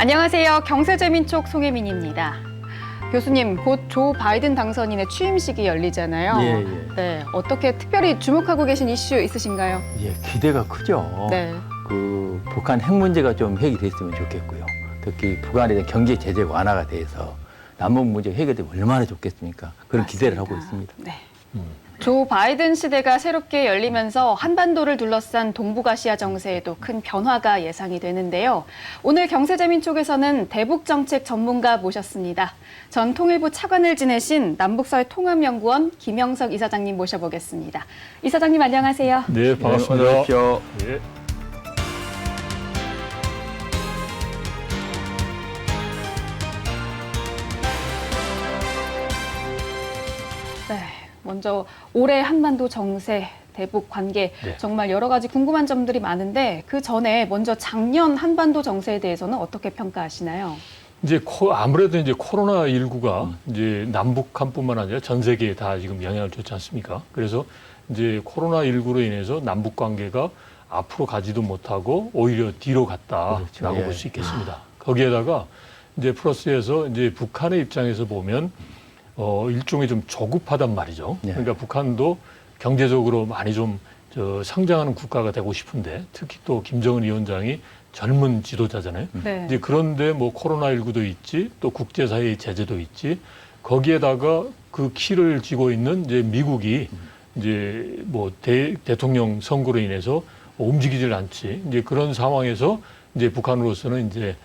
안녕하세요. 경제재민촉 송혜민입니다. 교수님, 곧 조 바이든 당선인의 취임식이 열리잖아요. 예. 네, 어떻게 특별히 주목하고 계신 이슈 있으신가요? 예, 기대가 크죠. 네. 북한 핵 문제가 좀 해결됐으면 좋겠고요. 특히 북한에 대한 경제 제재 완화가 돼서 남북 문제 해결되면 얼마나 좋겠습니까? 그런 기대를 하고 있습니다. 네. 조 바이든 시대가 새롭게 열리면서 한반도를 둘러싼 동북아시아 정세에도 큰 변화가 예상이 되는데요. 오늘 경제재민촉에서는 대북정책 전문가 모셨습니다. 전 통일부 차관을 지내신 남북사회 통합연구원 김영석 이사장님 모셔보겠습니다. 이사장님 안녕하세요. 네, 반갑습니다. 어서 오십시오. 예. 네, 먼저 올해 한반도 정세, 대북 관계 네. 정말 여러 가지 궁금한 점들이 많은데 그 전에 먼저 작년 한반도 정세에 대해서는 어떻게 평가하시나요? 이제 아무래도 이제 코로나19가 이제 남북한뿐만 아니라 전 세계에 다 지금 영향을 줬지 않습니까? 그래서 이제 코로나19로 인해서 남북 관계가 앞으로 가지도 못하고 오히려 뒤로 갔다라고 그렇죠. 예. 볼 수 있겠습니다. 거기에다가 이제 플러스에서 이제 북한의 입장에서 보면 일종의 좀 조급하단 말이죠. 예. 그러니까 북한도 경제적으로 많이 좀 성장하는 국가가 되고 싶은데 특히 또 김정은 위원장이 젊은 지도자잖아요. 네. 이제 그런데 뭐 코로나19도 있지, 또 국제사회의 제재도 있지, 거기에다가 그 키를 쥐고 있는 이제 미국이 이제 뭐 대통령 선거로 인해서 움직이질 않지. 이제 그런 상황에서 이제 북한으로서는 이제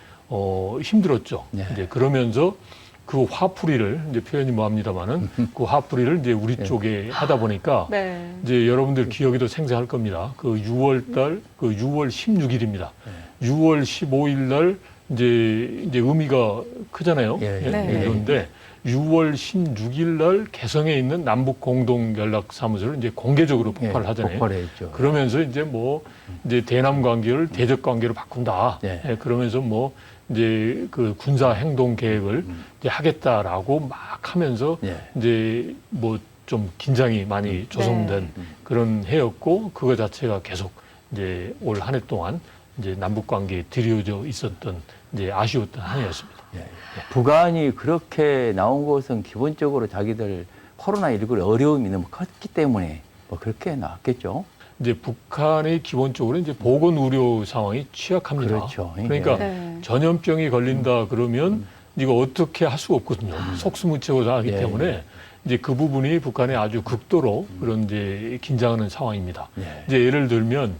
힘들었죠. 네. 이제 그러면서 그 화풀이를 이제 표현이 뭐합니다만은 그 화풀이를 이제 우리 쪽에 하다 보니까 네. 이제 여러분들 기억에도 생생할 겁니다. 그 6월 16일입니다. 6월 15일 날 이제 의미가 크잖아요. 예. 네. 그런데 6월 16일 날 개성에 있는 남북 공동 연락 사무소를 이제 공개적으로 폭발을 하잖아요. 폭발했죠. 그러면서 이제 이제 대남 관계를 대적 관계로 바꾼다. 네. 예, 그러면서 이제 그 군사 행동 계획을 이제 하겠다라고 막 하면서 예. 이제 좀 긴장이 많이 조성된 그런 해였고 그거 자체가 계속 이제 올 한 해 동안 이제 남북 관계에 들여져 있었던 이제 아쉬웠던 한 해였습니다. 예. 북한이 그렇게 나온 것은 기본적으로 자기들 코로나19를 어려움이 너무 컸기 때문에 그렇게 나왔겠죠. 이제 북한이 기본적으로 이제 보건 의료 상황이 취약합니다. 그렇죠. 그러니까 네. 전염병이 걸린다 그러면 이거 어떻게 할 수가 없거든요. 속수무책하기 예. 때문에 이제 그 부분이 북한에 아주 극도로 그런 이제 긴장하는 상황입니다. 예. 이제 예를 들면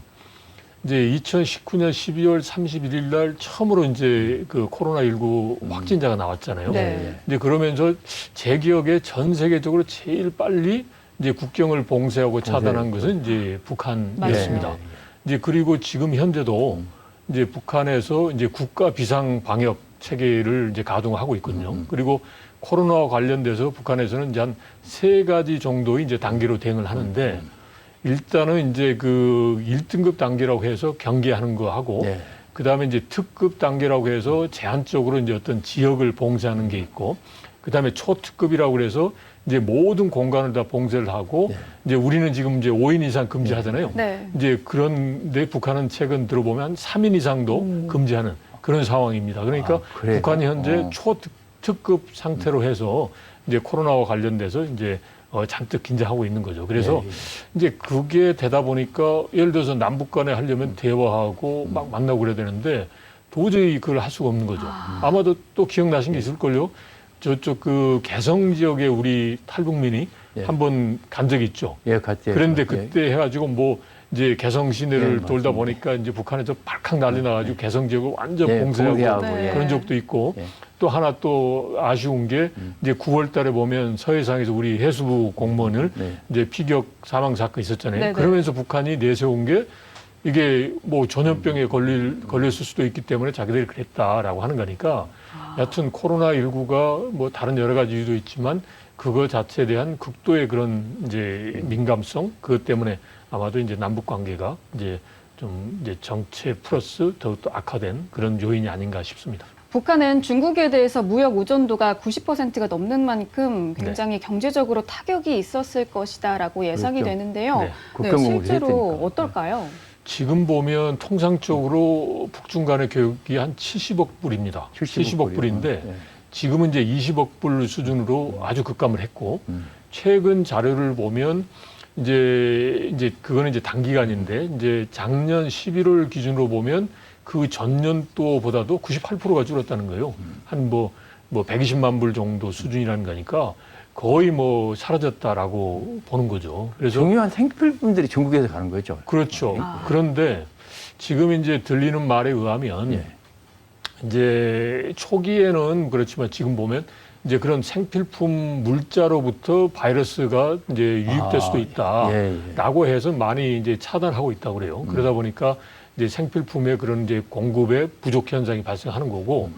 이제 2019년 12월 31일 날 처음으로 이제 그 코로나19 확진자가 나왔잖아요. 네. 이제 그러면서 제 기억에 전 세계적으로 제일 빨리 이제 국경을 봉쇄하고 차단한 것은 이제 북한이었습니다. 맞아요. 이제 그리고 지금 현재도 이제 북한에서 이제 국가 비상 방역 체계를 이제 가동하고 있거든요. 그리고 코로나와 관련돼서 북한에서는 이제 한 3가지 정도의 이제 단계로 대응을 하는데 일단은 이제 그 1등급 단계라고 해서 경계하는 거 하고 네. 그다음에 이제 특급 단계라고 해서 제한적으로 이제 어떤 지역을 봉쇄하는 게 있고 그다음에 초특급이라고 그래서 이제 모든 공간을 다 봉쇄를 하고 이제 우리는 지금 이제 5인 이상 금지하잖아요. 네. 이제 그런데 북한은 최근 들어보면 한 3인 이상도 금지하는 그런 상황입니다. 그러니까 그래요? 북한이 현재 초특급 상태로 해서 이제 코로나와 관련돼서 이제 잔뜩 긴장하고 있는 거죠. 그래서 이제 그게 되다 보니까 예를 들어서 남북 간에 하려면 대화하고 막 만나고 그래야 되는데 도저히 그걸 할 수가 없는 거죠. 아마도 또 기억나신 게 있을걸요. 저쪽 그 개성 지역에 우리 탈북민이 예. 한번 간 적이 있죠. 예, 같이. 그런데 예. 그때 해가지고 이제 개성 시내를 예, 돌다 맞습니다. 보니까 이제 북한에서 발칵 난리 나가지고 개성 지역을 완전 예, 봉쇄하고 봉쇄하고, 네. 그런 적도 있고 예. 또 하나 또 아쉬운 게 이제 9월 달에 보면 서해상에서 우리 해수부 공무원을 네. 이제 피격 사망 사건 있었잖아요. 네네. 그러면서 북한이 내세운 게 이게 전염병에 걸렸을 수도 있기 때문에 자기들이 그랬다라고 하는 거니까 여하튼 코로나19가 다른 여러 가지 이유도 있지만 그거 자체에 대한 극도의 그런 이제 민감성 그것 때문에 아마도 이제 남북 관계가 이제 좀 이제 정체 플러스 더욱더 악화된 그런 요인이 아닌가 싶습니다. 북한은 중국에 대해서 무역 의존도가 90%가 넘는 만큼 굉장히 경제적으로 타격이 있었을 것이다라고 예상이 그렇죠. 되는데요. 네. 네, 국경 공세를 실제로 했으니까. 어떨까요? 지금 보면 통상적으로 북중 간의 교육이 한 70억 불입니다. 70억 불인데 네. 지금은 이제 20억 불 수준으로 아주 급감을 했고 최근 자료를 보면 이제 그거는 이제 단기간인데 이제 작년 11월 기준으로 보면 그 전년도보다도 98%가 줄었다는 거예요. 한 뭐 120만 불 정도 수준이라는 거니까 거의 뭐 사라졌다라고 보는 거죠. 그래서 중요한 생필품들이 중국에서 가는 거죠. 그렇죠. 그런데 지금 이제 들리는 말에 의하면 예. 이제 초기에는 그렇지만 지금 보면 이제 그런 생필품 물자로부터 바이러스가 이제 유입될 수도 있다라고 해서 많이 이제 차단하고 있다고 그래요. 그러다 보니까 이제 생필품의 그런 이제 공급의 부족 현상이 발생하는 거고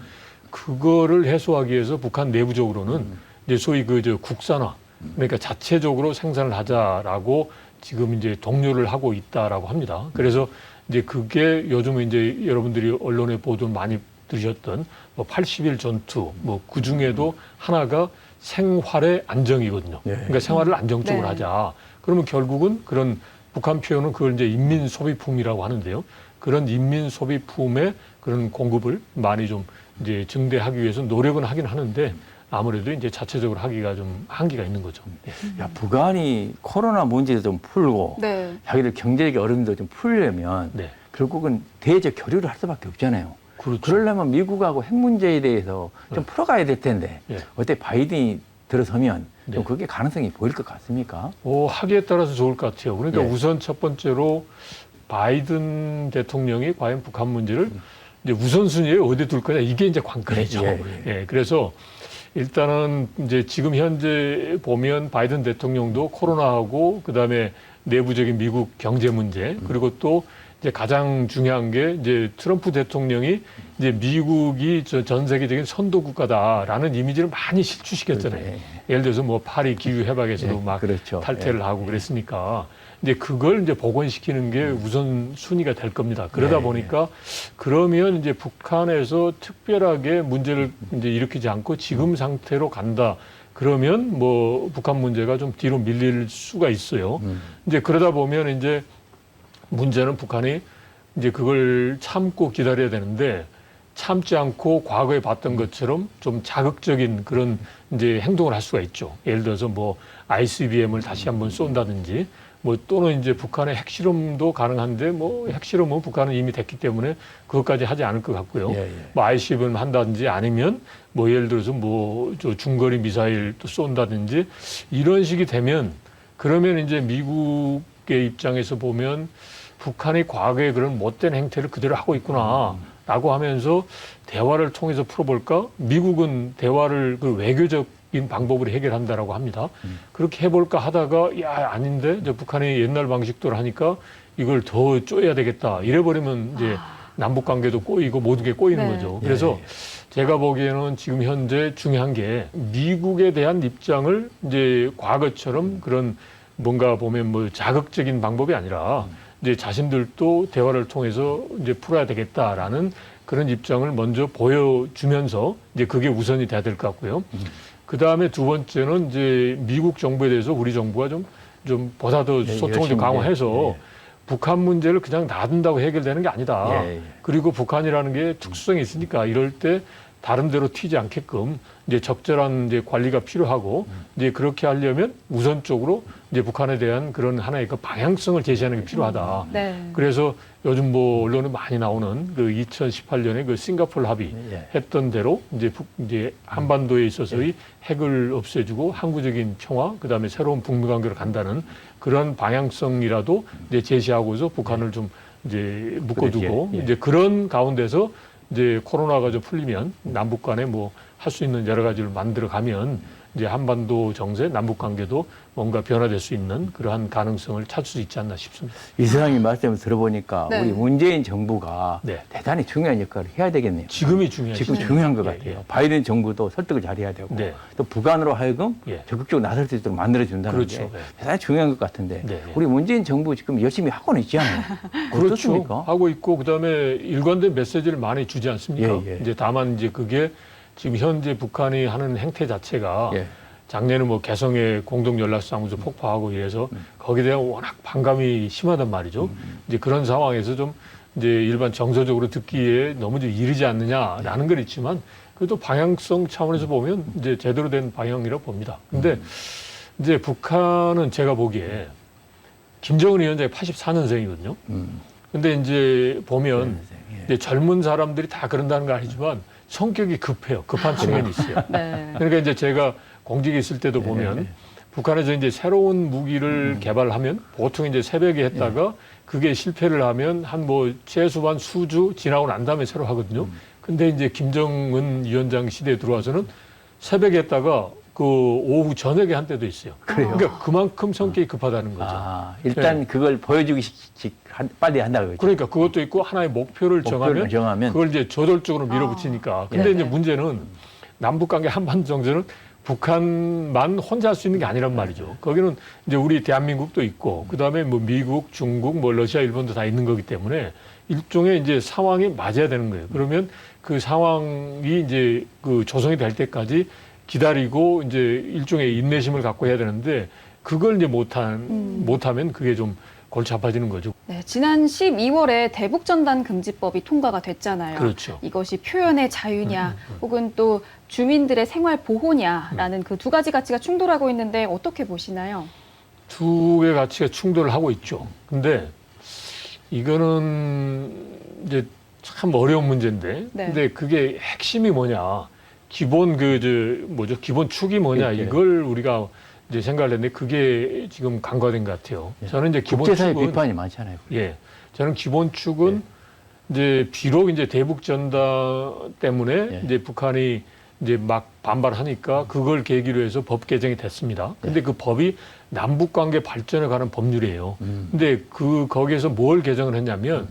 그거를 해소하기 위해서 북한 내부적으로는 이제 소위 저 국산화 그러니까 자체적으로 생산을 하자라고 지금 이제 독려를 하고 있다라고 합니다. 그래서 이제 그게 요즘에 이제 여러분들이 언론에 보도 많이 들으셨던 뭐 80일 전투 뭐 그 중에도 하나가 생활의 안정이거든요. 네. 그러니까 생활을 안정적으로 네. 하자. 그러면 결국은 그런 북한 표현은 그걸 이제 인민 소비품이라고 하는데요. 그런 인민 소비품의 그런 공급을 많이 좀 이제 증대하기 위해서 노력은 하긴 하는데 아무래도 이제 자체적으로 하기가 좀 한계가 있는 거죠. 네. 야, 북한이 코로나 문제도 좀 풀고 네. 자기들 경제적 어려움도 좀 풀려면 네. 결국은 대외적 교류를 할 수밖에 없잖아요. 그렇죠. 그러려면 미국하고 핵 문제에 대해서 좀 풀어가야 될 텐데 예. 어때 바이든이 들어서면 네. 좀 그게 가능성이 보일 것 같습니까? 하기에 따라서 좋을 것 같아요. 그러니까 예. 우선 첫 번째로 바이든 대통령이 과연 북한 문제를 이제 우선순위에 어디 둘 거냐 이게 이제 관건이죠. 예, 예, 그래서 일단은 이제 지금 현재 보면 바이든 대통령도 코로나하고 그다음에 내부적인 미국 경제 문제 그리고 또 이제 가장 중요한 게 이제 트럼프 대통령이 이제 미국이 전 세계적인 선도 국가다라는 이미지를 많이 실추시켰잖아요. 예. 예를 들어서 뭐 파리 기후 해박에서도 예, 막 그렇죠. 탈퇴를 예. 하고 그랬으니까 이제 그걸 이제 복원시키는 게 우선 순위가 될 겁니다. 그러다 예, 보니까 그러면 이제 북한에서 특별하게 문제를 이제 일으키지 않고 지금 상태로 간다. 그러면 뭐 북한 문제가 좀 뒤로 밀릴 수가 있어요. 이제 그러다 보면 이제 문제는 북한이 이제 그걸 참고 기다려야 되는데 참지 않고 과거에 봤던 것처럼 좀 자극적인 그런 이제 행동을 할 수가 있죠. 예를 들어서 뭐 ICBM을 다시 한번 쏜다든지 뭐 또는 이제 북한의 핵실험도 가능한데 뭐 핵실험은 북한은 이미 됐기 때문에 그것까지 하지 않을 것 같고요. 예, 예. 뭐 ICBM 한다든지 아니면 뭐 예를 들어서 뭐 저 중거리 미사일 또 쏜다든지 이런 식이 되면 그러면 이제 미국의 입장에서 보면 북한이 과거에 그런 못된 행태를 그대로 하고 있구나라고 하면서 대화를 통해서 풀어볼까? 미국은 대화를 그 외교적인 방법으로 해결한다라고 합니다. 그렇게 해볼까 하다가 야 아닌데 이제 북한이 옛날 방식대로 하니까 이걸 더 쪼여야 되겠다. 이래버리면 이제 남북 관계도 꼬이고 모든 게 꼬이는 네. 거죠. 그래서 제가 보기에는 지금 현재 중요한 게 미국에 대한 입장을 이제 과거처럼 그런 뭔가 보면 뭐 자극적인 방법이 아니라 이제 자신들도 대화를 통해서 이제 풀어야 되겠다라는 그런 입장을 먼저 보여주면서 이제 그게 우선이 돼야 될 것 같고요. 그 다음에 두 번째는 이제 미국 정부에 대해서 우리 정부가 좀 보다 더 소통을 좀 강화해서 북한 문제를 그냥 놔둔다고 해결되는 게 아니다. 그리고 북한이라는 게 특수성이 있으니까 이럴 때 다른 데로 튀지 않게끔 이제 적절한 이제 관리가 필요하고 이제 그렇게 하려면 우선적으로 이제 북한에 대한 그런 하나의 그 방향성을 제시하는 게 필요하다. 네. 그래서 요즘 뭐 언론에 많이 나오는 그 2018년에 그 싱가포르 합의 했던 대로 이제 한반도에 있어서의 핵을 없애주고 항구적인 평화 그다음에 새로운 북미 관계로 간다는 그런 방향성이라도 이제 제시하고서 북한을 좀 이제 묶어두고 이제 그런 가운데서 이제 코로나가 좀 풀리면 남북 간에 뭐 할 수 있는 여러 가지를 만들어 가면 이제 한반도 정세, 남북 관계도 뭔가 변화될 수 있는 그러한 가능성을 찾을 수 있지 않나 싶습니다. 이사장님 말씀을 들어보니까 네. 우리 문재인 정부가 네. 대단히 중요한 역할을 해야 되겠네요. 지금이 중요하죠. 지금 중요한 것 예, 같아요. 예. 바이든 정부도 설득을 잘해야 되고 네. 또 북한으로 하여금 예. 적극적으로 나설 수 있도록 만들어준다는 그렇죠. 게 네. 대단히 중요한 것 같은데 네, 네. 우리 문재인 정부 지금 열심히 하고는 있지 않아요? 그렇죠. 어떻습니까? 하고 있고 그다음에 일관된 메시지를 많이 주지 않습니까? 예, 예. 이제 다만 이제 그게 지금 현재 북한이 하는 행태 자체가 예. 작년에 뭐 개성의 공동연락사무소 폭파하고 이래서 거기에 대한 워낙 반감이 심하단 말이죠. 이제 그런 상황에서 좀 이제 일반 정서적으로 듣기에 너무 좀 이르지 않느냐라는 건 있지만 그래도 방향성 차원에서 보면 이제 제대로 된 방향이라고 봅니다. 근데 이제 북한은 제가 보기에 김정은 위원장이 84년생이거든요. 근데 이제 보면 이제 젊은 사람들이 다 그런다는 건 아니지만 성격이 급해요. 급한 측면이 있어요. 네. 그러니까 이제 제가 공직에 있을 때도 보면 북한에서 이제 새로운 무기를 개발하면 보통 이제 새벽에 했다가 그게 실패를 하면 한 뭐 최소한 수주 지나고 난 다음에 새로 하거든요. 근데 이제 김정은 위원장 시대에 들어와서는 새벽에 했다가 그 오후 저녁에 한 때도 있어요. 그래요? 그러니까 그만큼 성격이 급하다는 거죠. 아, 일단 그걸 보여주기 빨리 한다고 그러죠. 그러니까 그것도 있고 하나의 목표를 정하면 그걸 이제 저돌적으로 밀어붙이니까. 근데 이제 문제는 남북 관계 한반도 정세는 북한만 혼자 할 수 있는 게 아니란 말이죠. 거기는 이제 우리 대한민국도 있고 그다음에 뭐 미국, 중국, 뭐 러시아, 일본도 다 있는 거기 때문에 일종의 이제 상황이 맞아야 되는 거예요. 그러면 그 상황이 이제 그 조성이 될 때까지 기다리고 이제 일종의 인내심을 갖고 해야 되는데 그걸 이제 못하면 그게 좀 골치 아파지는 거죠. 네, 지난 12월에 대북전단 금지법이 통과가 됐잖아요. 그렇죠. 이것이 표현의 자유냐 혹은 또 주민들의 생활 보호냐라는 그 두 가지 가치가 충돌하고 있는데 어떻게 보시나요? 두 개의 가치가 충돌을 하고 있죠. 근데 이거는 이제 참 어려운 문제인데 네. 근데 그게 핵심이 뭐냐. 기본 기본 축이 뭐냐. 그렇죠. 이걸 우리가 이제 생각을 했는데 그게 지금 간과된 것 같아요. 저는 이제 기본 국제사회 축은 비판이 많잖아요. 예. 저는 기본 축은 이제 비록 이제 대북 전단 때문에 이제 북한이 이제 막 반발하니까 그걸 계기로 해서 법 개정이 됐습니다. 근데 그 법이 남북 관계 발전에 관한 법률이에요. 근데 거기에서 뭘 개정을 했냐면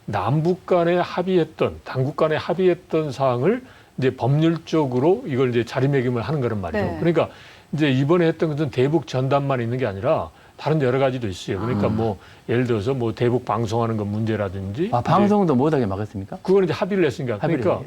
남북 간에 합의했던 당국 간에 합의했던 사항을 이제 법률적으로 이걸 이제 자리매김을 하는 거란 말이죠. 네. 그러니까 이제 이번에 했던 것은 대북 전단만 있는 게 아니라 다른 여러 가지도 있어요. 그러니까 뭐 예를 들어서 뭐 대북 방송하는 것 문제라든지. 아, 방송도 못하게 막았습니까? 그거는 이제 합의를 했으니까. 그러니까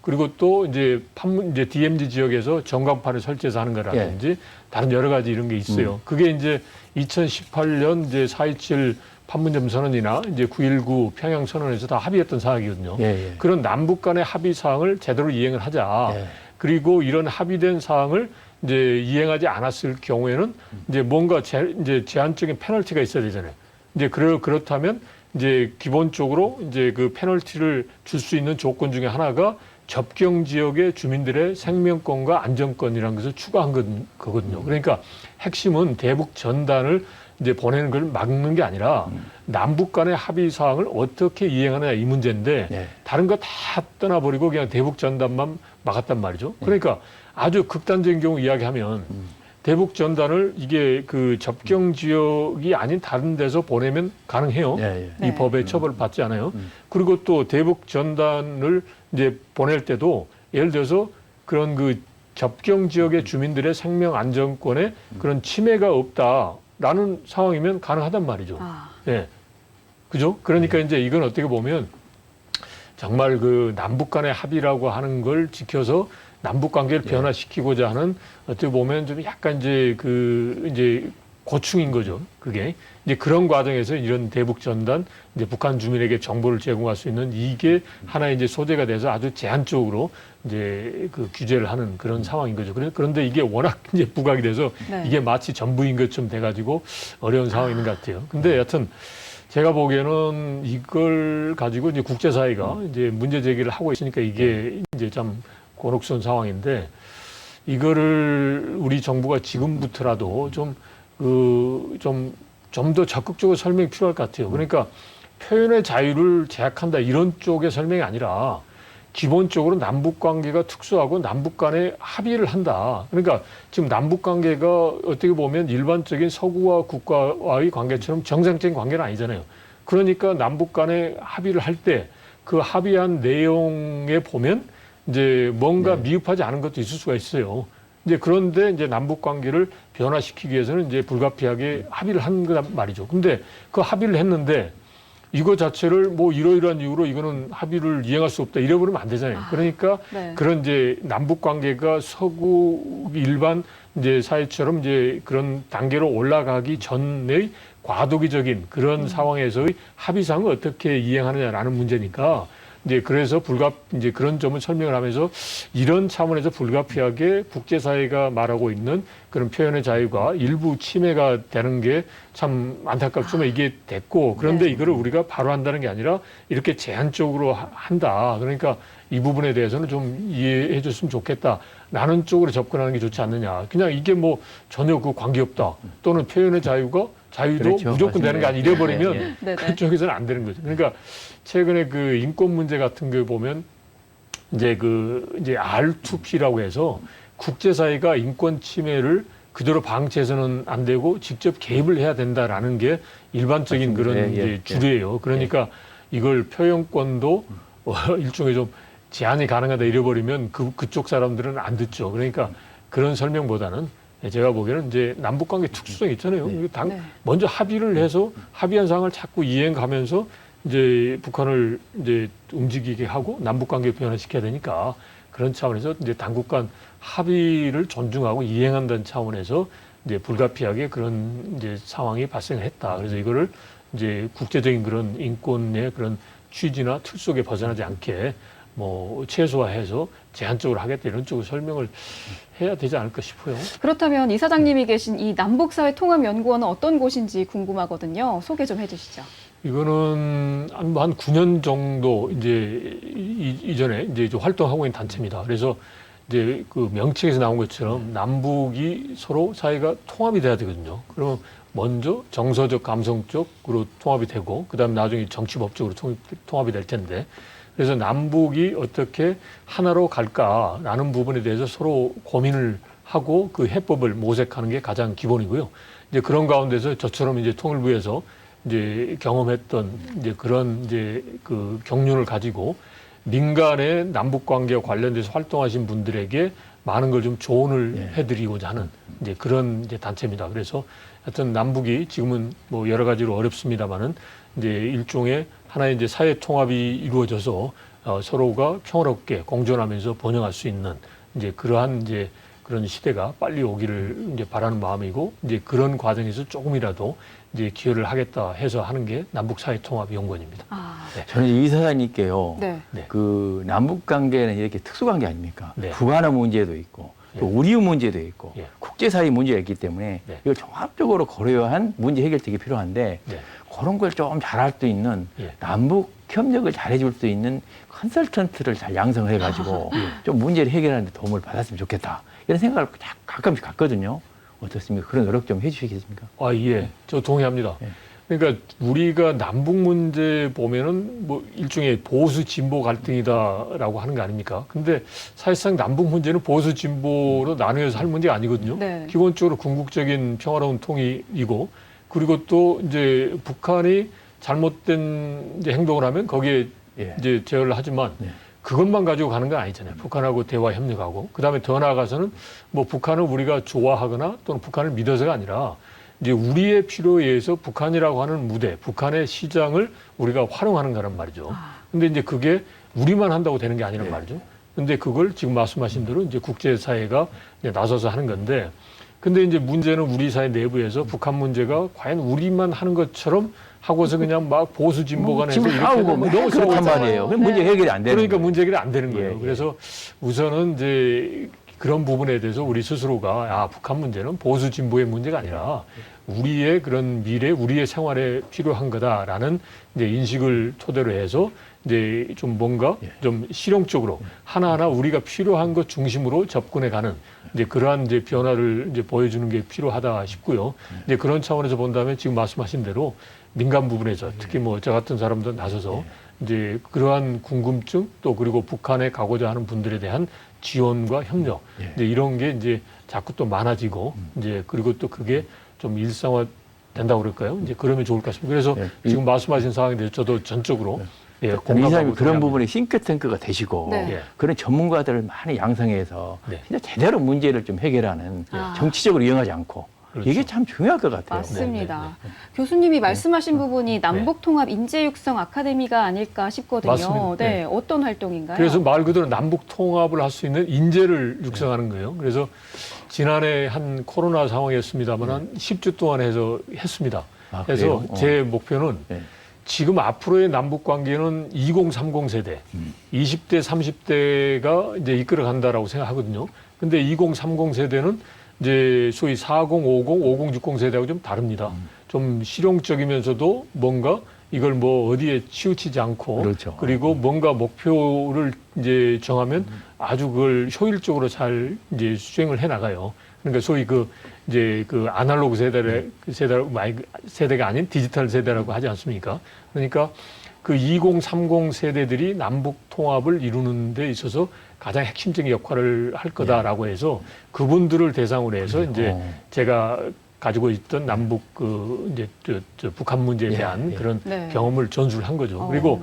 그리고 또 이제 이제 DMZ 지역에서 전광판을 설치해서 하는 거라든지 다른 여러 가지 이런 게 있어요. 그게 이제 2018년 이제 4.27 판문점 선언이나 이제 9.19 평양 선언에서 다 합의했던 사항이거든요. 그런 남북 간의 합의 사항을 제대로 이행을 하자. 그리고 이런 합의된 사항을 이제 이행하지 않았을 경우에는 이제 뭔가 이제 제한적인 페널티가 있어야 되잖아요. 이제 그렇다면 이제 기본적으로 이제 그 페널티를 줄 수 있는 조건 중에 하나가 접경 지역의 주민들의 생명권과 안전권이라는 것을 추가한 거거든요. 그러니까 핵심은 대북 전단을 이제 보내는 걸 막는 게 아니라 남북 간의 합의 사항을 어떻게 이행하느냐 이 문제인데 다른 거 다 떠나버리고 그냥 대북 전단만 막았단 말이죠. 그러니까 아주 극단적인 경우 이야기하면 대북 전단을 이게 그 접경 지역이 아닌 다른 데서 보내면 가능해요. 이 법에 처벌을 받지 않아요. 그리고 또 대북 전단을 이제 보낼 때도 예를 들어서 그런 그 접경 지역의 주민들의 생명 안전권에 그런 침해가 없다라는 상황이면 가능하단 말이죠. 그죠? 그러니까 이제 이건 어떻게 보면 정말 그 남북 간의 합의라고 하는 걸 지켜서 남북 관계를 변화시키고자 하는 어떻게 보면 좀 약간 이제 고충인 거죠. 그게 이제 그런 과정에서 이런 대북 전단 이제 북한 주민에게 정보를 제공할 수 있는 이게 하나의 이제 소재가 돼서 아주 제한적으로 이제 그 규제를 하는 그런 상황인 거죠. 그런데 이게 워낙 이제 부각이 돼서 이게 마치 전부인 것처럼 돼가지고 어려운 상황인 것 같아요. 근데 여하튼 제가 보기에는 이걸 가지고 이제 국제사회가 이제 문제 제기를 하고 있으니까 이게 이제 참 곤혹스러운 상황인데 이거를 우리 정부가 지금부터라도 좀 더 적극적으로 설명이 필요할 것 같아요. 그러니까 표현의 자유를 제약한다 이런 쪽의 설명이 아니라 기본적으로 남북 관계가 특수하고 남북 간에 합의를 한다. 그러니까 지금 남북 관계가 어떻게 보면 일반적인 서구와 국가와의 관계처럼 정상적인 관계는 아니잖아요. 그러니까 남북 간에 합의를 할 때 그 합의한 내용에 보면 이제 뭔가 미흡하지 않은 것도 있을 수가 있어요. 이제 그런데 이제 남북 관계를 변화시키기 위해서는 이제 불가피하게 합의를 한 거란 말이죠. 근데 그 합의를 했는데 이거 자체를 뭐 이러이러한 이유로 이거는 합의를 이행할 수 없다 이래버리면 안 되잖아요. 그러니까 네. 그런 이제 남북 관계가 서구 일반 이제 사회처럼 이제 그런 단계로 올라가기 전의 과도기적인 그런 상황에서의 합의상을 어떻게 이행하느냐라는 문제니까 이제 그래서 이제 그런 점을 설명을 하면서 이런 차원에서 불가피하게 국제사회가 말하고 있는 그런 표현의 자유가 일부 침해가 되는 게 참 안타깝지만 이게 됐고 그런데 네. 이거를 우리가 바로 한다는 게 아니라 이렇게 제한적으로 한다. 그러니까 이 부분에 대해서는 좀 이해해 줬으면 좋겠다. 라는 쪽으로 접근하는 게 좋지 않느냐. 그냥 이게 뭐 전혀 그 관계없다. 또는 표현의 자유도 그렇죠. 무조건 되는 게 아니 이래버리면 예, 예. 네네. 그쪽에서는 안 되는 거죠. 그러니까 최근에 그 인권 문제 같은 거 보면 이제 R2P라고 해서 국제사회가 인권 침해를 그대로 방치해서는 안 되고 직접 개입을 해야 된다라는 게 일반적인 맞습니다. 그런 예, 이제 예. 주례예요. 그러니까 이걸 표현권도 일종의 좀 제한이 가능하다 이래버리면 그쪽 사람들은 안 듣죠. 그러니까 그런 설명보다는 제가 보기에는 이제 남북관계 특수성이 있잖아요. 네. 네. 먼저 합의를 해서 합의한 사항을 자꾸 이행가면서 이제 북한을 이제 움직이게 하고 남북관계 변화시켜야 되니까 그런 차원에서 이제 당국 간 합의를 존중하고 이행한다는 차원에서 이제 불가피하게 그런 이제 상황이 발생했다. 그래서 이거를 이제 국제적인 그런 인권의 그런 취지나 틀 속에 벗어나지 않게 뭐 최소화해서 제한적으로 하겠다 이런 쪽으로 설명을 해야 되지 않을까 싶어요. 그렇다면 이사장님이 계신 이 남북사회통합연구원은 어떤 곳인지 궁금하거든요. 소개 좀 해주시죠. 이거는 한 9년 정도 이제 이전에 이제 좀 활동하고 있는 단체입니다. 그래서 이제 그 명칭에서 나온 것처럼 남북이 서로 사이가 통합이 돼야 되거든요. 그러면 먼저 정서적, 감성적으로 통합이 되고, 그 다음에 나중에 정치법적으로 통합이 될 텐데, 그래서 남북이 어떻게 하나로 갈까라는 부분에 대해서 서로 고민을 하고 그 해법을 모색하는 게 가장 기본이고요. 이제 그런 가운데서 저처럼 이제 통일부에서 이제 경험했던 이제 그런 이제 그 경륜을 가지고 민간의 남북 관계와 관련돼서 활동하신 분들에게 많은 걸 좀 조언을 해드리고자 하는 이제 그런 이제 단체입니다. 그래서 하여튼 남북이 지금은 뭐 여러 가지로 어렵습니다만은 이제 일종의 하나의 이제 사회 통합이 이루어져서 서로가 평화롭게 공존하면서 번영할 수 있는 이제 그러한 이제 그런 시대가 빨리 오기를 이제 바라는 마음이고 이제 그런 과정에서 조금이라도 이제 기여를 하겠다 해서 하는 게 남북사회통합연구원입니다. 네. 저는 이 사장님께요. 네. 그 남북 관계는 이렇게 특수관계 아닙니까? 네. 북한의 문제도 있고 또 예. 우리의 문제도 있고 예. 국제사회 문제가 있기 때문에 네. 이걸 종합적으로 고려해야 한 문제 해결책이 필요한데 네. 그런 걸 좀 잘할 수 있는 예. 남북 협력을 잘해줄 수 있는 컨설턴트를 잘 양성을 해가지고 좀 문제를 해결하는 데 도움을 받았으면 좋겠다 이런 생각을 가끔씩 갖거든요. 어떻습니까? 그런 노력 좀 해주시겠습니까? 아, 예. 저 동의합니다. 예. 그러니까 우리가 남북 문제 보면은 뭐 일종의 보수 진보 갈등이다라고 하는 거 아닙니까? 근데 사실상 남북 문제는 보수 진보로 나누어서 할 문제가 아니거든요. 네. 기본적으로 궁극적인 평화로운 통일이고 그리고 또 이제 북한이 잘못된 이제 행동을 하면 거기에 예. 이제 제어를 하지만 네. 그것만 가지고 가는 건 아니잖아요. 북한하고 대화 협력하고 그다음에 더 나아가서는 뭐 북한을 우리가 좋아하거나 또는 북한을 믿어서가 아니라 이제 우리의 필요에 의해서 북한이라고 하는 무대, 북한의 시장을 우리가 활용하는 거란 말이죠. 근데 이제 그게 우리만 한다고 되는 게 아니란 말이죠. 근데 그걸 지금 말씀하신 대로 이제 국제사회가 이제 나서서 하는 건데 근데 이제 문제는 우리 사회 내부에서 북한 문제가 과연 우리만 하는 것처럼 하고서 그냥 막 보수 진보 간에서 지금 이렇게 싸우고 하면 너무 그렇단 말이에요. 그럼 문제 해결이 안 되는 그러니까 거예요. 문제 해결이 안 되는 거예요. 예, 예. 그래서 우선은 이제 그런 부분에 대해서 우리 스스로가 북한 문제는 보수 진보의 문제가 아니라 우리의 그런 미래, 우리의 생활에 필요한 거다라는 이제 인식을 토대로 해서 이제 좀 뭔가 좀 실용적으로 하나하나 우리가 필요한 것 중심으로 접근해 가는 이제 그러한 이제 변화를 이제 보여주는 게 필요하다 싶고요. 이제 그런 차원에서 본다면 지금 말씀하신 대로 민간 부분에서 특히 뭐 저 같은 사람도 나서서 이제 그러한 궁금증 또 그리고 북한에 가고자 하는 분들에 대한 지원과 협력 이제 이런 게 이제 자꾸 또 많아지고 이제 그리고 또 그게 좀 일상화 된다고 그럴까요? 이제 그러면 좋을 것 같습니다. 그래서 지금 말씀하신 상황에 대해서 저도 전적으로 이 공감하고 사람이 그런 동의합니다. 부분에 싱크탱크가 되시고 네. 예. 그런 전문가들을 많이 양성해서 네. 진짜 제대로 문제를 좀 해결하는 아. 정치적으로 이용하지 않고 그렇죠. 이게 참 중요할 것 같아요. 맞습니다. 교수님이 말씀하신 부분이 남북통합 인재육성 아카데미가 아닐까 싶거든요. 맞습니다. 네, 어떤 활동인가요? 그래서 말 그대로 남북 통합을 할 수 있는 인재를 육성하는 거예요. 그래서 지난해 한 코로나 상황이었습니다만 한 10주 동안 해서 했습니다. 아, 그래서 그래요? 제 목표는 네. 지금 앞으로의 남북 관계는 2030 세대, 20대, 30대가 이제 이끌어 간다라고 생각하거든요. 근데 2030 세대는 이제 소위 40, 50, 5060 세대하고 좀 다릅니다. 좀 실용적이면서도 뭔가 이걸 뭐 어디에 치우치지 않고 그렇죠. 그리고 뭔가 목표를 이제 정하면 아주 그걸 효율적으로 잘 이제 수행을 해 나가요. 그러니까 소위 이제 아날로그 세대가 아닌 디지털 세대라고 하지 않습니까? 그러니까 그 2030 세대들이 남북 통합을 이루는 데 있어서 가장 핵심적인 역할을 할 거다라고 해서 그분들을 대상으로 해서 이제 제가 가지고 있던 남북 이제 북한 문제에 대한 그런 경험을 전수를 한 거죠. 그리고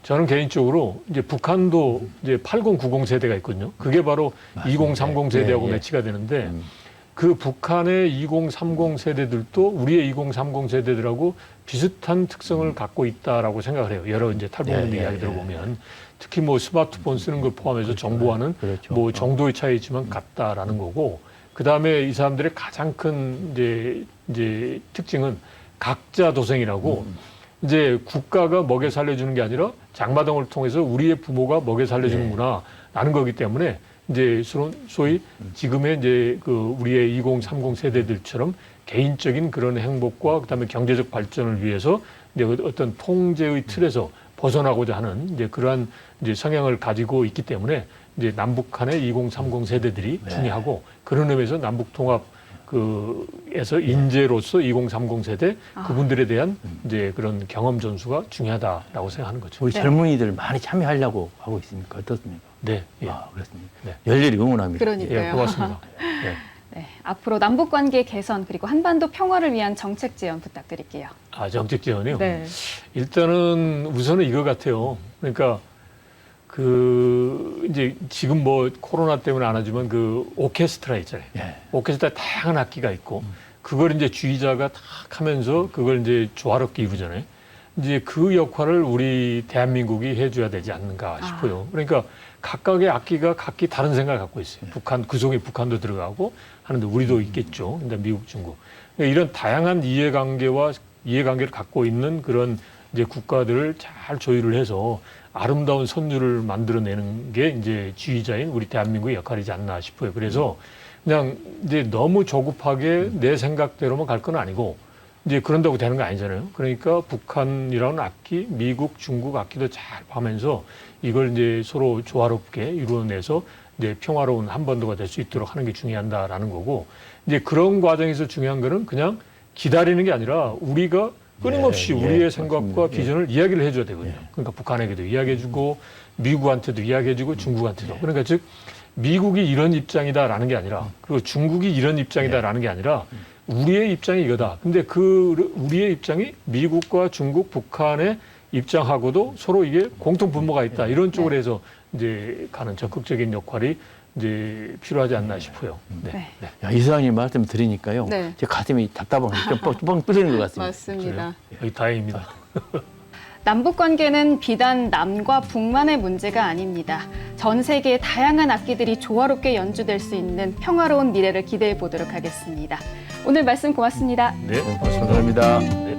저는 개인적으로 이제 북한도 이제 8090 세대가 있거든요. 그게 바로 2030 세대하고 매치가 되는데 그 북한의 2030 세대들도 우리의 2030 세대들하고 비슷한 특성을 갖고 있다라고 생각을 해요. 여러 이제 탈북민들 이야기 들어보면 특히 뭐 스마트폰 쓰는 걸 포함해서 정보와는 뭐 정도의 차이지만 같다라는 거고. 그 다음에 이 사람들의 가장 큰 이제 특징은 각자 도생이라고 이제 국가가 먹여 살려주는 게 아니라 장마당을 통해서 우리의 부모가 먹여 살려주는구나 라는 거기 때문에 이제 소위 지금의 이제 우리의 2030 세대들처럼 개인적인 그런 행복과 그다음에 경제적 발전을 위해서 이제 어떤 통제의 틀에서 벗어나고자 하는 이제 그러한 이제 성향을 가지고 있기 때문에 이제 남북한의 2030 세대들이 중요하고 그런 의미에서 남북 통합에서 인재로서 2030 세대 그분들에 대한 이제 그런 경험 전수가 중요하다라고 생각하는 거죠. 우리 젊은이들 많이 참여하려고 하고 있습니까? 어떻습니까? 네, 예. 아, 그렇습니다. 네. 열렬히 응원합니다. 그러니까요. 예, 고맙습니다. 네. 네, 앞으로 남북 관계 개선 그리고 한반도 평화를 위한 정책 지원 부탁드릴게요. 아, 정책 지원이요? 네. 일단은 우선은 이거 같아요. 그러니까 이제 지금 뭐 코로나 때문에 안 하지만 오케스트라 있잖아요. 오케스트라 다양한 악기가 있고 그걸 이제 주의자가 탁 하면서 그걸 이제 조화롭게 이루잖아요. 이제 그 역할을 우리 대한민국이 해줘야 되지 않는가 싶어요. 그러니까 각각의 악기가 각기 다른 생각을 갖고 있어요. 그 속에 북한도 들어가고 하는데 우리도 있겠죠. 근데 미국, 중국. 그러니까 이런 다양한 이해관계를 갖고 있는 그런 이제 국가들을 잘 조율을 해서 아름다운 선율을 만들어내는 게 이제 지휘자인 우리 대한민국의 역할이지 않나 싶어요. 그래서 그냥 이제 너무 조급하게 내 생각대로만 갈 건 아니고 이제 그런다고 되는 거 아니잖아요. 그러니까 북한이라는 악기, 미국, 중국 악기도 잘 봐면서 이걸 이제 서로 조화롭게 이루어내서 이제 평화로운 한반도가 될 수 있도록 하는 게 중요하다라는 거고 이제 그런 과정에서 중요한 거는 그냥 기다리는 게 아니라 우리가 끊임없이 우리의 생각과 비전을 이야기를 해줘야 되거든요. 그러니까 북한에게도 이야기해주고 미국한테도 이야기해주고 중국한테도. 그러니까 즉 미국이 이런 입장이다라는 게 아니라 그리고 중국이 이런 입장이다라는 게 아니라 우리의 입장이 이거다. 근데 우리의 입장이 미국과 중국, 북한의 입장하고도 서로 이게 공통 분모가 있다. 이런 쪽으로 해서 이제 가는 적극적인 역할이 이제 필요하지 않나 싶어요. 네. 야, 이사장님 말씀 들으니까요. 제 가슴이 답답하게 뻥 뚫리는 것 같습니다. 맞습니다. 다행입니다. 남북 관계는 비단 남과 북만의 문제가 아닙니다. 전 세계의 다양한 악기들이 조화롭게 연주될 수 있는 평화로운 미래를 기대해 보도록 하겠습니다. 오늘 말씀 고맙습니다. 네, 감사합니다.